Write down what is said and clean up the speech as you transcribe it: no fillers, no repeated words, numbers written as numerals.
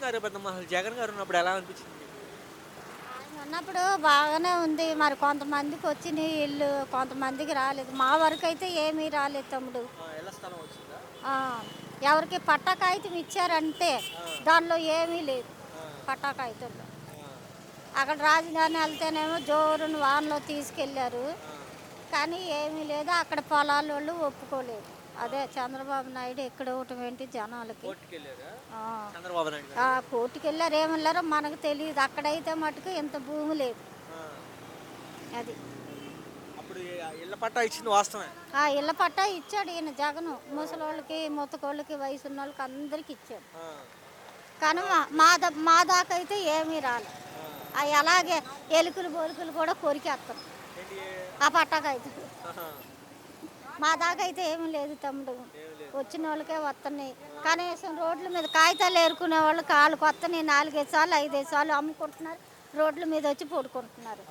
చేస్తున్నారు పెద్దమ్మ? అసలు జగన్ గారు ఉన్నప్పుడు ఎలా అనిపించింది మీకు? ఆయన ఉన్నప్పుడు బాగానే ఉంది. మరి కొంతమందికి వచ్చినాయి ఇల్లు, కొంతమందికి రాలేదు. మా వరకైతే ఏమీ రాలేదు తమ్ముడు. ఇళ్ల స్థలం వచ్చిందా? ఆ! ఎవరికి పట్టా కాగితం ఇచ్చారంతే. ఆ! దానిలో ఏమీ లేదు. ఆ! పట్టా కాగితంలో. ఆ! అక్కడ రాజధాని వెళ్తేనేమో జోరున వానలో తీసుకెళ్లారు. ఆ! కానీ ఏమీ లేదు. అక్కడ పొలాలోళ్ళు ఒప్పుకోలేదు. అదే చంద్రబాబు నాయుడు ఎక్కడోవటం ఏంటి జనాలకి. కోర్టుకెళ్లారా? ఆ! చంద్రబాబు నాయుడు గారు? కోర్టుకెళ్లారు ఏమెళ్లారో మనకు తెలీదు. అక్కడైతే మటుకు ఇంత భూమి లేదు. ఆ! అది. అప్పుడు ఇళ్ల పట్టా ఇచ్చింది వాస్తవమే. ఇళ్ళ పట్టా ఇచ్చాడు ఈయన జగను. ముసలోళ్ళకి, ముతకోళ్ళకి, వయసున్నోళ్ళకి అందరికి ఇచ్చాడు. ఆ! కానీ మా దాకైతే ఏమీ రాలే. ఆ! అవి అలాగే ఎలుకలు బొలుకులు కూడా కొరికేస్తారు ఏంటి? ఆ పట్టాకైతే. ఆహా! మా దాకైతే ఏమీ లేదు తమ్ముడు. ఏమి లేదు. వచ్చిన వాళ్ళకే వస్తున్నాయి. కనీసం రోడ్ల మీద కాగితాలు ఏరుకునే వాళ్ళు కాళ్ళకి వస్తున్నాయి. 4 సార్లు 5 సార్లు అమ్ముకుంటున్నారు. రోడ్ల మీద వచ్చి పడుకుంటున్నారు.